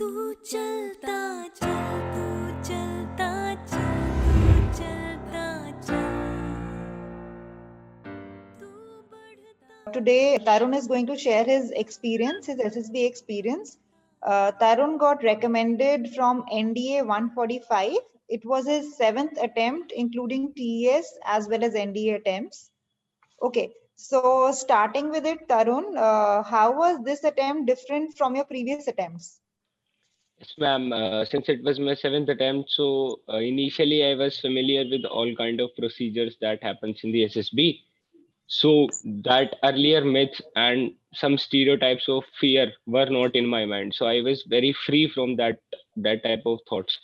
तू चलता चल तू चलता चल तू चलता चल तू बढ़ता Today, Tarun is going to share his experience, his SSB experience. Tarun got recommended from NDA 145. It was his seventh attempt, including TES as well as NDA attempts. Okay, so starting with it, Tarun, how was this attempt different from your previous attempts? Yes, ma'am. Since it was my seventh attempt, so initially I was familiar with all kind of procedures that happens in the SSB. So that earlier myths and some stereotypes of fear were not in my mind. So I was very free from that type of thoughts.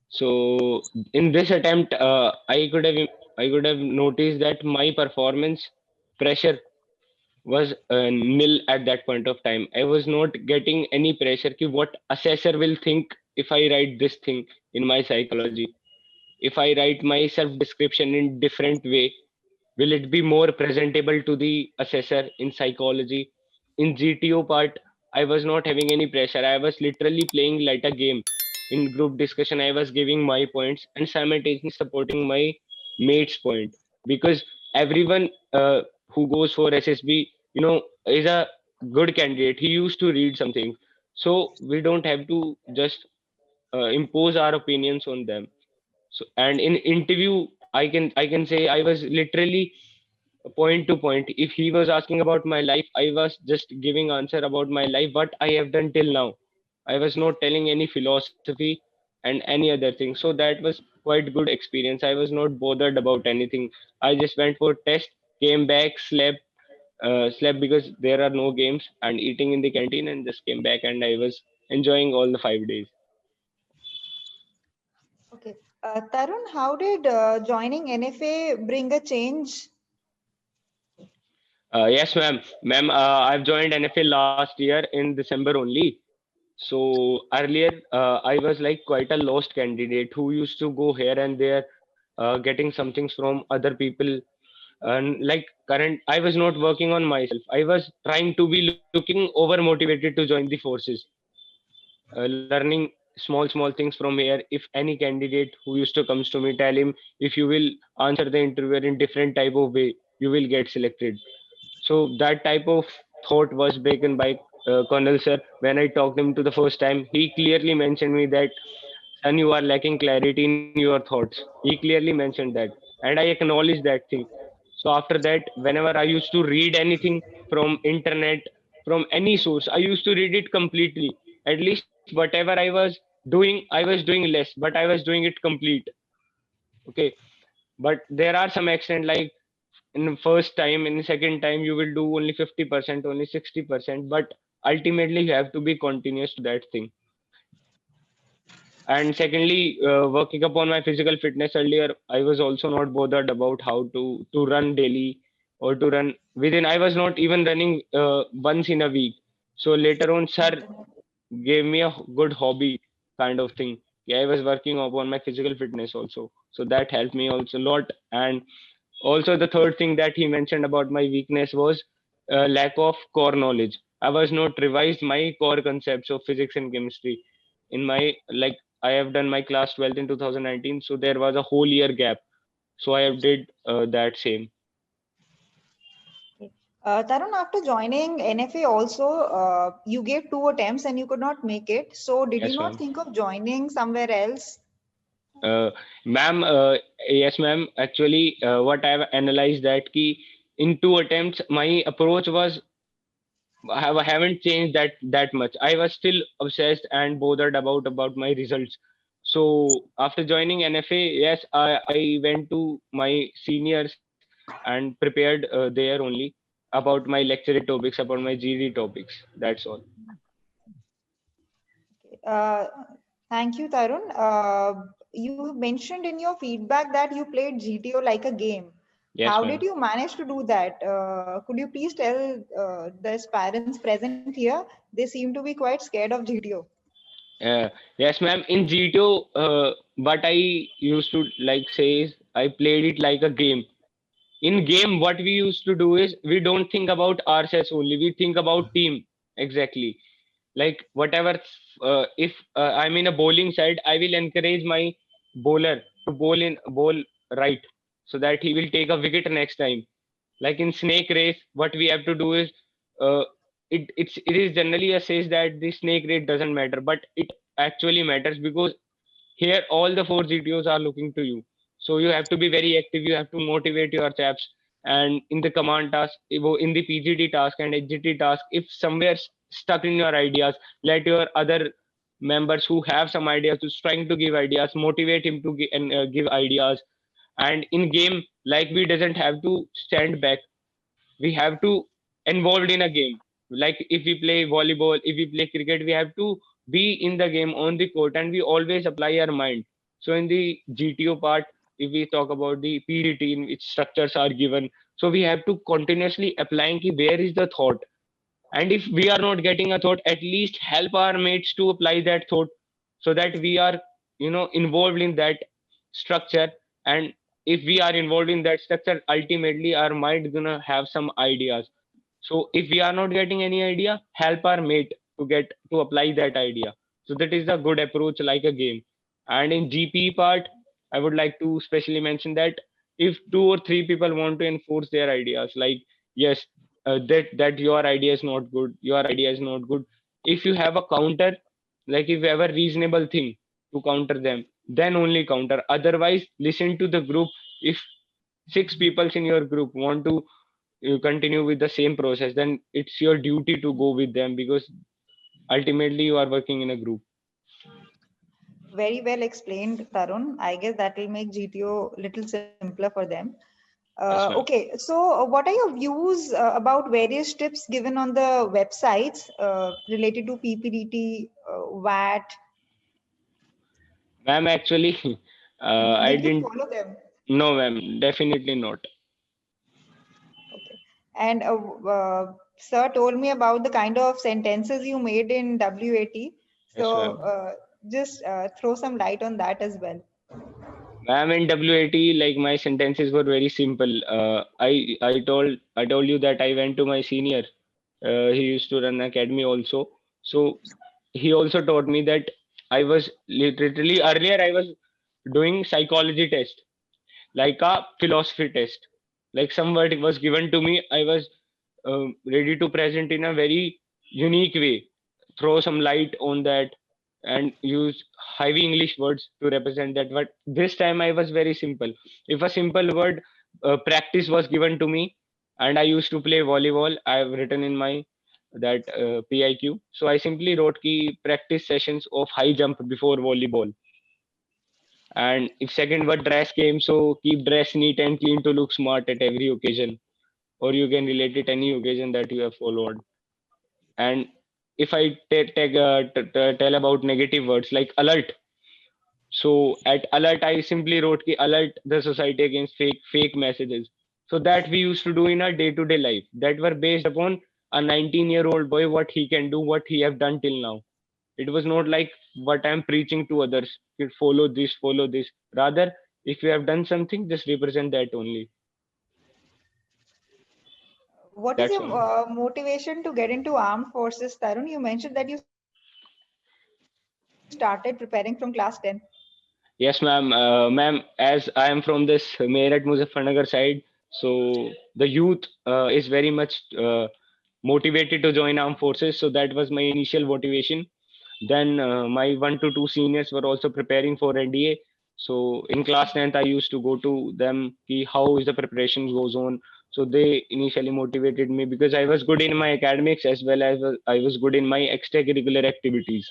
So in this attempt, I could have noticed that my performance pressure was nil at that point of time. I was not getting any pressure ki what assessor will think if I write this thing in my psychology. If I write my self description in different way, will it be more presentable to the assessor in psychology? In GTO part, I was not having any pressure. I was literally playing like a game. In group discussion, I was giving my points and simultaneously supporting my mate's point because everyone who goes for SSB, is a good candidate. He used to read something, so we don't have to just impose our opinions on them. So, and in interview, I can say I was literally point to point. If he was asking about my life, I was just giving answer about my life, what I have done till now. I was not telling any philosophy and any other thing. So that was quite good experience. I was not bothered about anything. I just went for test, came back, slept because there are no games, and eating in the canteen, and just came back, and I was enjoying all the 5 days. Okay, Tarun, how did joining NFA bring a change? Yes, ma'am. Ma'am, I've joined NFL last year in December only. So earlier, I was like quite a lost candidate who used to go here and there, getting some things from other people. And like current, I was not working on myself. I was trying to be looking over motivated to join the forces, learning small things from here. If any candidate who used to comes to me, tell him if you will answer the interviewer in different type of way, you will get selected. So that type of thought was taken by Colonel Sir. When I talked him to the first time, he clearly mentioned me that, son, you are lacking clarity in your thoughts. He clearly mentioned that, and I acknowledged that thing. So after that, whenever I used to read anything from internet, from any source, I used to read it completely. At least whatever I was doing, I was doing less, but I was doing it complete. Okay, but there are some extent like in the first time, in the second time you will do only 50%, only 60%, but ultimately you have to be continuous to that thing. And secondly, working upon my physical fitness. Earlier I was also not bothered about how to run daily or to run within. I was not even running once in a week. So later on sir gave me a good hobby kind of thing. Yeah, I was working upon my physical fitness also, so that helped me also a lot. And also, the third thing that he mentioned about my weakness was lack of core knowledge. I was not revised my core concepts of physics and chemistry. In my like, I have done my class 12th in 2019, so there was a whole year gap. So I have did that same. Okay. Tarun, after joining NFA also, you gave two attempts and you could not make it. So did you Yes, not ma'am. think of joining somewhere else? Uh, ma'am, yes, ma'am. Actually, what I have analyzed that key in two attempts, my approach was I haven't changed that much. I was still obsessed and bothered about my results. So after joining NFA, yes, I went to my seniors and prepared there only about my lecture topics, about my GD topics. That's all. Uh, Thank you, Tarun. You mentioned in your feedback that you played GTO like a game. Yes, How did ma'am. you manage to do that? Could you please tell the parents present here? They seem to be quite scared of GTO. Yes, ma'am. In GTO, what I used to like say is I played it like a game. In game, what we used to do is we don't think about ourselves only. We think about team exactly. Like whatever, if I'm in a bowling side, I will encourage my bowler to bowl right, so that he will take a wicket next time. Like in snake race, what we have to do is, uh, it is generally a says that the snake race doesn't matter, but it actually matters, because here all the four GTOs are looking to you. So you have to be very active, you have to motivate your chaps. And in the command task, in the PGT task and HGT task, if somewhere stuck in your ideas, let your other members who have some ideas, who's trying to give ideas, motivate him to give ideas. And in game, like, we doesn't have to stand back, we have to involved in a game. Like if we play volleyball, if we play cricket, we have to be in the game on the court, and we always apply our mind. So in the GTO part, if we talk about the PDT, in which structures are given, so we have to continuously applying ki where is the thought. And if we are not getting a thought, at least help our mates to apply that thought, so that we are, involved in that structure. And if we are involved in that structure, ultimately our mind gonna have some ideas. So if we are not getting any idea, help our mate to get to apply that idea. So that is a good approach, like a game. And in GP part, I would like to specially mention that if two or three people want to enforce their ideas, like, yes, that your idea is not good, your idea is not good, if you have a counter, like if you have a reasonable thing to counter them, then only counter. Otherwise, listen to the group. If six people in your group want to continue with the same process, then it's your duty to go with them, because ultimately you are working in a group. Very well explained, Tarun. I guess that will make GTO little simpler for them. Yes, ma'am. Okay, so what are your views about various tips given on the websites related to PPDT, VAT? Ma'am, actually, I Did you didn't. follow them? No, ma'am, definitely not. Okay. And sir told me about the kind of sentences you made in WAT. Yes, So ma'am. just throw some light on that as well. Ma'am, in WAT, like, my sentences were very simple. I told you that I went to my senior. He used to run academy also. So he also taught me that I was literally earlier I was doing psychology test, like a philosophy test. Like some word was given to me, I was ready to present in a very unique way, throw some light on that, and use heavy English words to represent that. But this time I was very simple. If a simple word practice was given to me, and I used to play volleyball, I have written in my that PIQ. So I simply wrote key practice sessions of high jump before volleyball. And if second word dress came, so keep dress neat and clean to look smart at every occasion, or you can relate it any occasion that you have followed. And if I tell about negative words like alert, so at alert I simply wrote ki alert the society against fake messages. So that we used to do in our day-to-day life, that were based upon a 19-year-old boy, what he can do, what he have done till now. It was not like what I'm preaching to others. You follow this, follow this. Rather, if you have done something, just represent that only. What is That's your all. motivation to get into armed forces, Tarun? You mentioned that you started preparing from class 10. Yes, ma'am. Ma'am, as I am from this Meerut Muzaffarnagar side, so the youth is very much motivated to join armed forces. So that was my initial motivation. Then my 1 to 2 seniors were also preparing for NDA. So in class 10th, I used to go to them, ki how is the preparation goes on. So they initially motivated me, because I was good in my academics, as well as I was good in my extracurricular activities.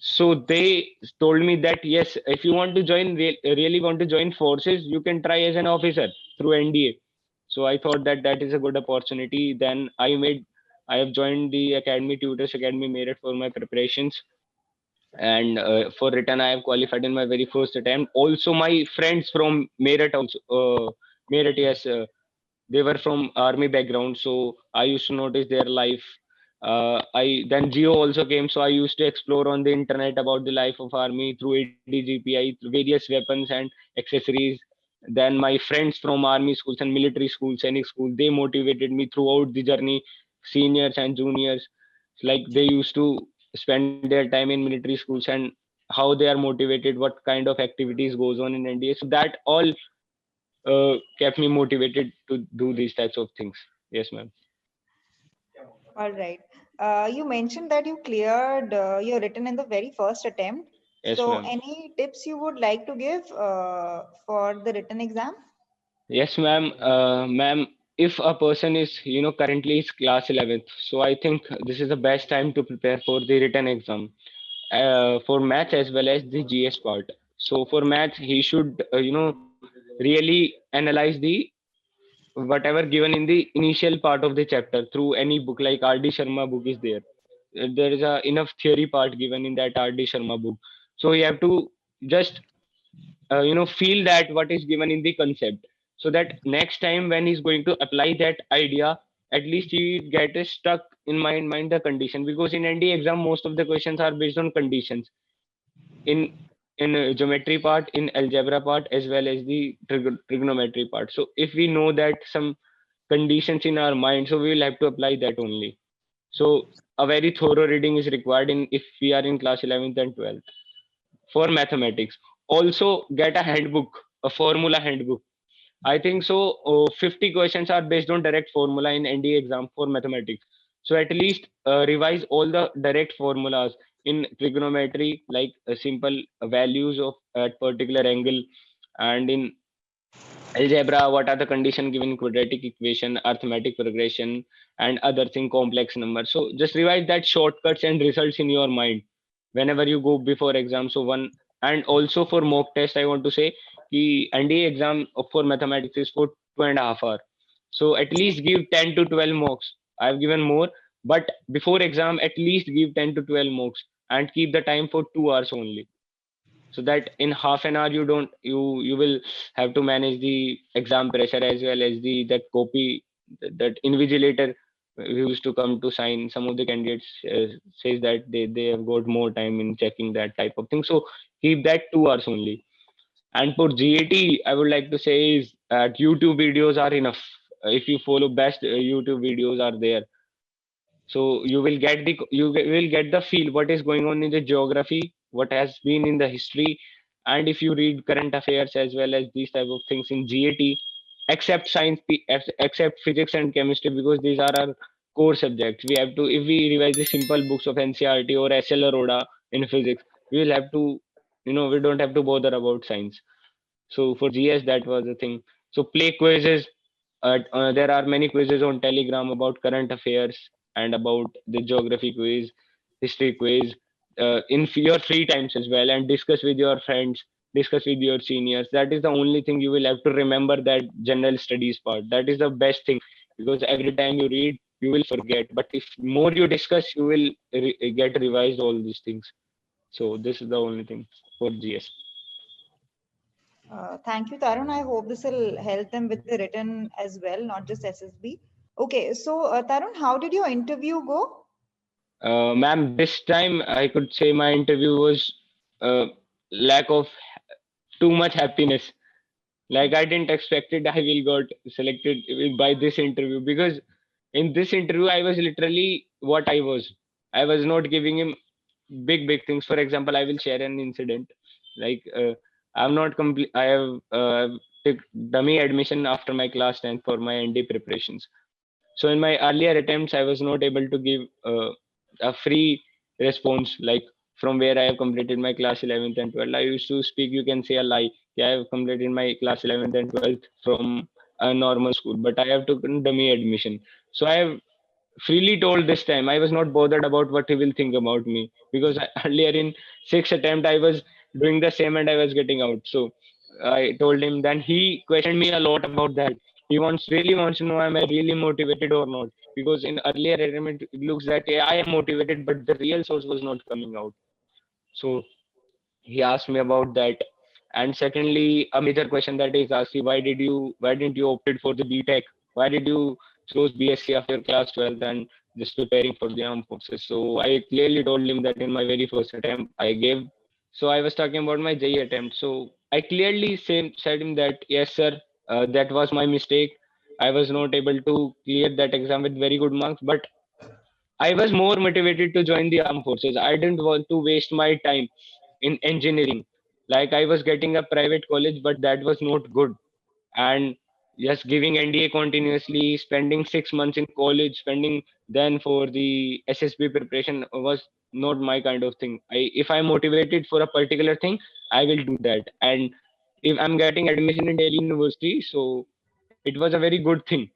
So they told me that yes, if you want to really want to join forces, you can try as an officer through NDA. So I thought that that is a good opportunity. Then I have joined the Academy Tutors Academy Meerut for my preparations, and for written I have qualified in my very first attempt. Also, my friends from Meerut also, Meerut, yes, they were from army background, so I used to notice their life. I then Geo also came, so I used to explore on the internet about the life of army through ADGPI, through various weapons and accessories. Then my friends from army schools and military schools, Sainik school, they motivated me throughout the journey. Seniors and juniors, like they used to spend their time in military schools and how they are motivated, what kind of activities goes on in NDA. So that all kept me motivated to do these types of things. Yes, ma'am. All right. You mentioned that you cleared your written in the very first attempt. Yes, So, ma'am. any tips you would like to give for the written exam? Yes, ma'am. Ma'am, if a person is, currently is class 11th, so I think this is the best time to prepare for the written exam, for maths as well as the GS part. So for maths, he should, really analyze the whatever given in the initial part of the chapter through any book like R.D. Sharma book is there. There is a enough theory part given in that R.D. Sharma book. So you have to just feel that what is given in the concept, so that next time when he's going to apply that idea, at least he get stuck in mind the condition, because in ND exam most of the questions are based on conditions in geometry part, in algebra part, as well as the trigonometry part. So if we know that some conditions in our mind, so we will have to apply that only. So a very thorough reading is required in if we are in class 11th and 12th. For mathematics, also get a handbook, a formula handbook. I think so. 50 questions are based on direct formula in NDA exam for mathematics. So at least revise all the direct formulas in trigonometry, like simple values of at particular angle, and in algebra, what are the condition given quadratic equation, arithmetic progression, and other thing complex numbers. So just revise that shortcuts and results in your mind whenever you go before exam. So one, and also for mock test, I want to say the NDA exam for mathematics is for 2.5 hours. So at least give 10 to 12 mocks. I've given more, but before exam, at least give 10 to 12 mocks and keep the time for 2 hours only, so that in half an hour you will have to manage the exam pressure as well as the that copy, that invigilator who used to come to sign. Some of the candidates says that they have got more time in checking that type of thing, so keep that 2 hours only. And for GAT, I would like to say is that YouTube videos are enough. If you follow best YouTube videos are there, so you will get the feel what is going on in the geography, what has been in the history. And if you read current affairs as well as these type of things in GAT, except except physics and chemistry, because these are our core subjects. We have to, if we revise the simple books of NCERT or SL Aroda in physics, we will have to, we don't have to bother about science. So for GS, that was the thing. So play quizzes. There are many quizzes on Telegram about current affairs and about the geography quiz, history quiz, in your free times as well, and discuss with your friends, discuss with your seniors. That is the only thing you will have to remember, that general studies part. That is the best thing, because every time you read, you will forget. But if more you discuss, you will get revised all these things. So this is the only thing for GS. Thank you, Tarun. I hope this will help them with the written as well, not just SSB. Okay, so Tarun, how did your interview go? Ma'am, this time I could say my interview was uh, lack of too much happiness. Like I didn't expect it. I will got selected by this interview, because in this interview I was literally what I was. I was not giving him big things. For example, I will share an incident. Like I'm not complete. I have took dummy admission after my class 10th for my ND preparations. So in my earlier attempts, I was not able to give a free response, like from where I have completed my class 11th and 12th. I used to speak, you can say a lie. Yeah, I have completed my class 11th and 12th from a normal school, but I have taken dummy admission. So I have freely told this time. I was not bothered about what he will think about me, because earlier in sixth attempt I was doing the same and I was getting out. So I told him. Then he questioned me a lot about that. He really wants to know, am I really motivated or not? Because in earlier attempt it looks that yeah, I am motivated, but the real source was not coming out. So he asked me about that. And secondly, a major question that is asked, why didn't you opted for the BTech? Why did you chose BSc after class 12 and just preparing for the armed forces? So I clearly told him that in my very first attempt I gave. So I was talking about my JE attempt. So I clearly said him that yes sir, that was my mistake. I was not able to clear that exam with very good marks, but I was more motivated to join the armed forces. I didn't want to waste my time in engineering. Like I was getting a private college, but that was not good. And just giving NDA continuously, spending 6 months in college, spending then for the SSB preparation was not my kind of thing. If I'm motivated for a particular thing, I will do that. And if I'm getting admission in Delhi University, so it was a very good thing.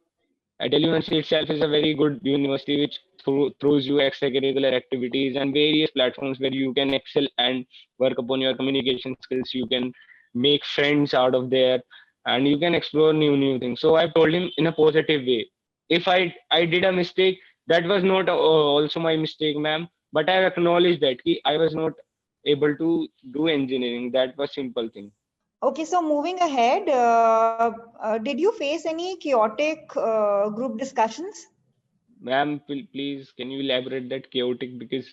Delhi University itself is a very good university which throws you extracurricular activities and various platforms where you can excel and work upon your communication skills. You can make friends out of there and you can explore new things. So I've told him in a positive way. If I did a mistake, that was not also my mistake, ma'am. But I acknowledged that I was not able to do engineering. That was simple thing. Okay, so moving ahead, did you face any chaotic group discussions? Ma'am, please, can you elaborate that chaotic? Because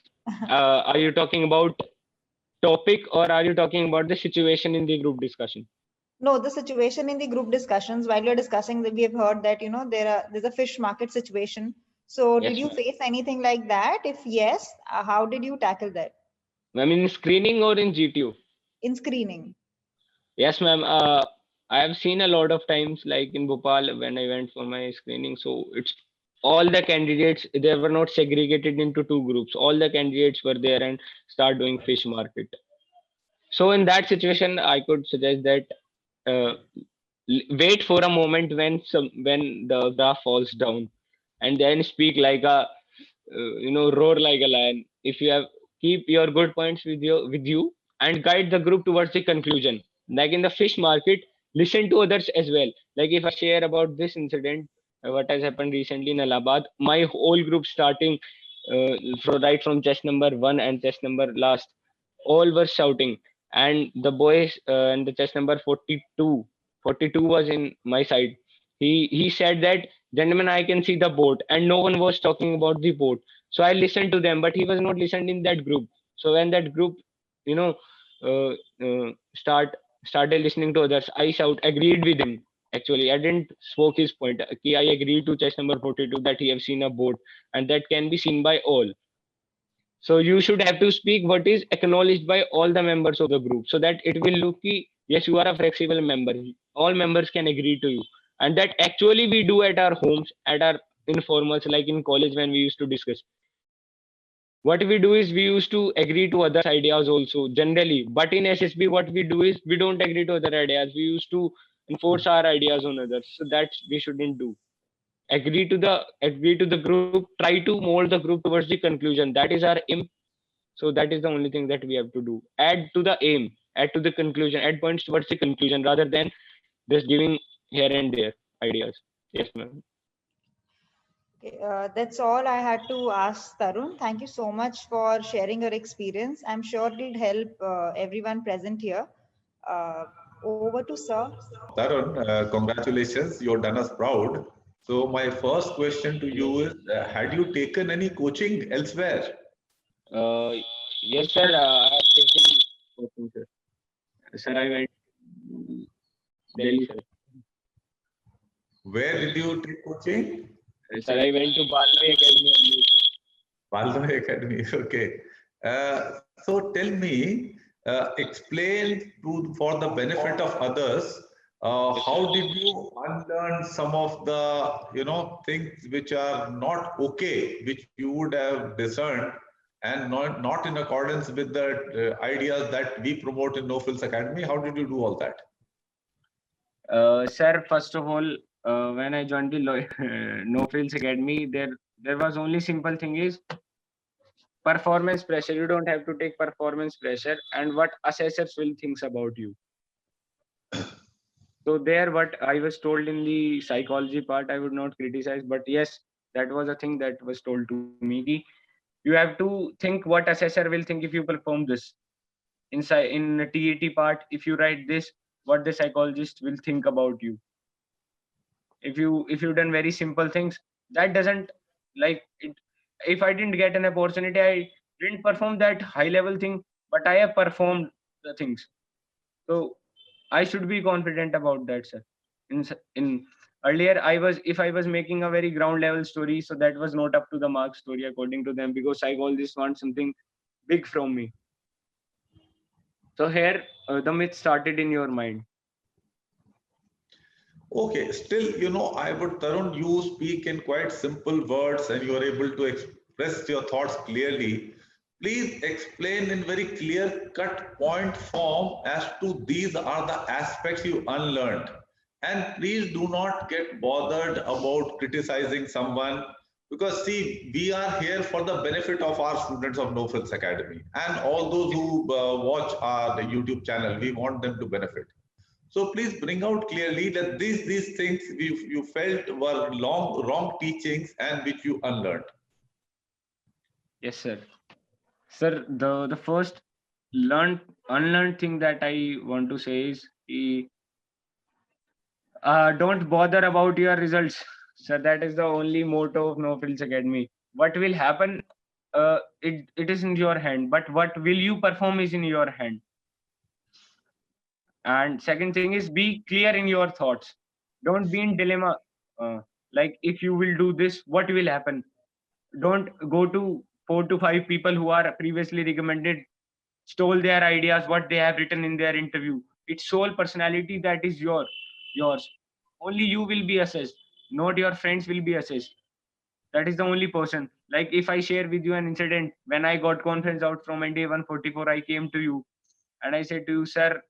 are you talking about topic or are you talking about the situation in the group discussion? No, the situation in the group discussions while you're discussing that we have heard that there's a fish market situation. So did Yes, you ma'am. face anything like that? If yes, how did you tackle that Ma'am, in screening or in GTO? in screening? Yes, ma'am. I have seen a lot of times, like in Bhopal when I went for my screening. So it's all the candidates, they were not segregated into two groups. All the candidates were there and start doing fish market. So in that situation, I could suggest that uh, wait for a moment when the graph falls down, and then speak like a roar like a lion. If you have keep your good points with you and guide the group towards the conclusion. Like in the fish market, listen to others as well. Like if I share about this incident, what has happened recently in Allahabad, my whole group starting right from chest number one and chest number last, all were shouting, and the boys and the chest number 42 was in my side. He said that, gentlemen, I can see the boat, and no one was talking about the boat. So I listened to them, but he was not listened in that group. So when that group, you know, uh, started listening to others, I agreed with him. Actually, I didn't spoke his point. Okay, I agreed to chest number 42 that he have seen a boat, and that can be seen by all. So you should have to speak what is acknowledged by all the members of the group, so that it will look ki, yes, you are a flexible member. All members can agree to you, and that actually we do at our homes, at our informals, like in college when we used to discuss. What we do is we used to agree to others' ideas also generally, but in SSB, what we do is we don't agree to other ideas. We used to enforce our ideas on others, so that we shouldn't do. Agree to the group. Try to mold the group towards the conclusion. That is our aim. So that is the only thing that we have to do. Add to the aim, add to the conclusion, add points towards the conclusion rather than just giving here and there ideas. Yes, ma'am. Okay, that's all I had to ask, Tarun. Thank you so much for sharing your experience. I'm sure it'll help everyone present here. Uh, Over to Sir. Tarun, congratulations, you've done us proud. So my first question to you is, had you taken any coaching elsewhere? Uh, yes, sir. I have taken coaching, sir. Sir, I went to Delhi, sir. Where did you take coaching? Sir, I went to Balwai Academy only. Valdemar Academy. Okay. So tell me, explain for the benefit of others, how did you unlearn some of the things which are not okay, which you would have discerned and not in accordance with the ideas that we promote in No Frills Academy? How did you do all that? Sir, first of all, when I joined the No Frills Academy, there was only simple thing is performance pressure. You don't have to take performance pressure and what assessors will think about you. So there, what I was told in the psychology part, I would not criticize, but yes, that was a thing that was told to me. You have to think what assessor will think if you perform this. Inside in the TET part, if you write this, what the psychologist will think about you. If you done very simple things, that doesn't like it. If I didn't get an opportunity, I didn't perform that high level thing, but I have performed the things. So I should be confident about that, sir. In Earlier, if I was making a very ground level story, so that was not up to the mark story according to them, because psychologists want something big from me. So here, the myth started in your mind. Okay, still, I would, Tarun, you speak in quite simple words and you are able to express your thoughts clearly. Please explain in very clear cut point form as to these are the aspects you unlearned. And please do not get bothered about criticizing someone, because see, we are here for the benefit of our students of No Frills Academy and all those who watch our YouTube channel. We want them to benefit. So please bring out clearly that these things you felt were wrong teachings and which you unlearned. Yes, sir. Sir, the first unlearned thing that I want to say is, don't bother about your results. So that is the only motto of No Frills Academy. What will happen, it is in your hand, but what will you perform is in your hand. And second thing is, be clear in your thoughts. Don't be in dilemma. Like, if you will do this, what will happen? Don't go to 4 to 5 people who are previously recommended, stole their ideas, what they have written in their interview. It's sole personality that is yours. Only you will be assessed, not your friends will be assessed. That is the only person. Like, if I share with you an incident, when I got conference out from NDA 144, I came to you and I said to you, sir,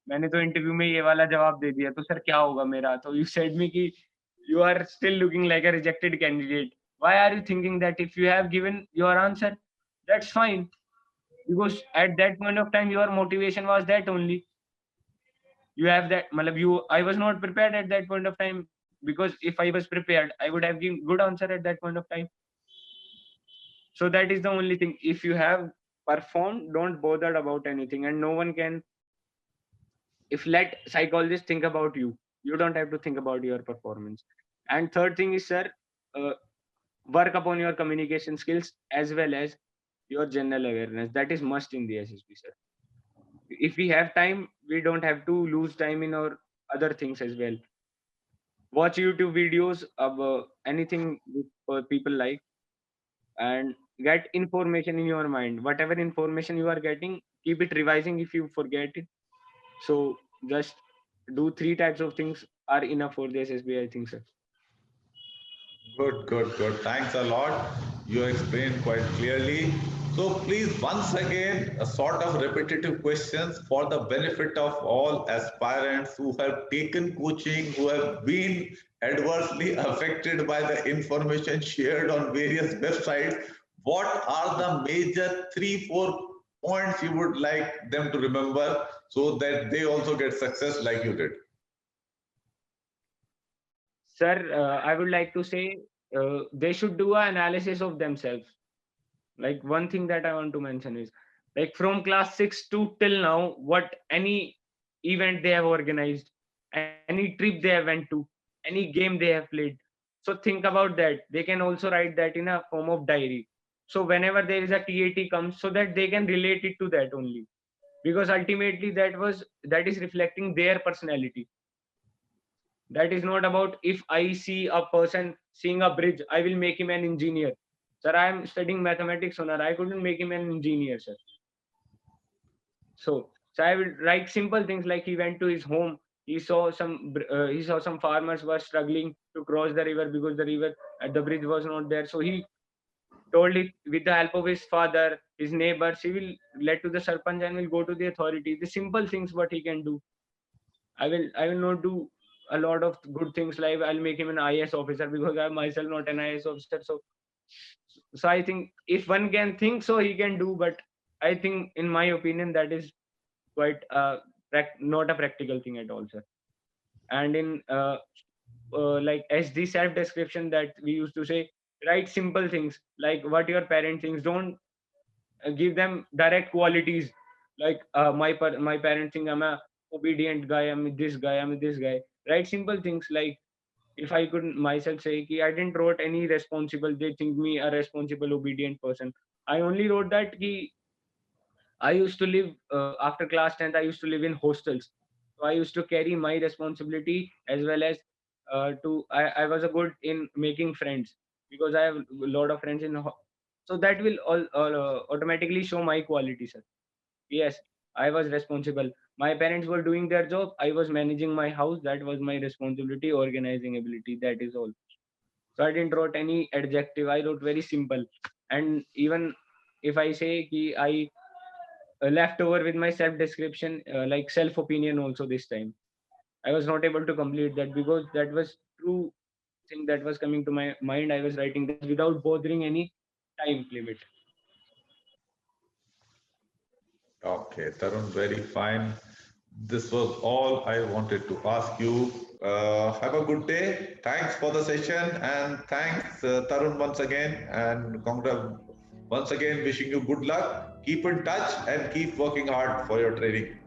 मैंने तो interview में ये वाला जवाब दे दिया, तो sir क्या होगा मेरा? तो you said me कि you are still looking like a rejected candidate. Why are you thinking that if you have given your answer, that's fine? Because at that point of time, your motivation was that only. You have that, I was not prepared at that point of time, because if I was prepared, I would have given good answer at that point of time. So that is the only thing. If you have performed, don't bother about anything, and no one can. If let psychologists think about you, you don't have to think about your performance. And third thing is, sir, uh, work upon your communication skills as well as your general awareness. That is must in the SSB, sir. If we have time, we don't have to lose time in our other things as well. Watch YouTube videos of anything people like, and get information in your mind. Whatever information you are getting, keep it revising if you forget it. So just do 3 types of things are enough for the SSB, I think, sir. Good, good, good. Thanks a lot. You explained quite clearly. So please, once again, a sort of repetitive questions for the benefit of all aspirants who have taken coaching, who have been adversely affected by the information shared on various websites. What are the major 3, 4 points you would like them to remember so that they also get success like you did? Sir, I would like to say they should do an analysis of themselves. Like, one thing that I want to mention is, like, from class 6 to till now, what any event they have organized, any trip they have went to, any game they have played. So think about that. They can also write that in a form of diary. So whenever there is a TAT comes, so that they can relate it to that only. Because ultimately that is reflecting their personality. That is not about, if I see a person seeing a bridge, I will make him an engineer. Sir, I am studying mathematics, sir. I couldn't make him an engineer, sir. So I will write simple things like, he went to his home, he saw some farmers were struggling to cross the river because the bridge was not there. So he told it with the help of his father, his neighbors, he will let to the sarpanch and will go to the authority. The simple things what he can do. I will not do a lot of good things, like I'll make him an IAS officer, because I'm myself not an IAS officer. So I think if one can think, so he can do. But I think, in my opinion, that is quite not a practical thing at all, sir. And in like SD self description that we used to say, write simple things like what your parent thinks. Don't give them direct qualities like, my parents think I'm a obedient guy, I'm this guy, I'm this guy. Write simple things like, if I could myself say ki I didn't wrote any responsible, they think me a responsible obedient person. I only wrote that ki I used to live after class 10th, I used to live in hostels. So I used to carry my responsibility as well as I was a good in making friends, because I have a lot of friends so that will automatically show my quality, sir. Yes, I was responsible. My parents were doing their job. I was managing my house. That was my responsibility, organizing ability. That is all. So I didn't wrote any adjective. I wrote very simple. And even if I say ki I left over with my self description, like self opinion also this time, I was not able to complete that because that was true thing that was coming to my mind. I was writing that without bothering any time limit. Okay, Tarun, very fine. This was all I wanted to ask you. Have a good day. Thanks for the session, and thanks, Tarun, once again. And once again, wishing you good luck. Keep in touch and keep working hard for your training.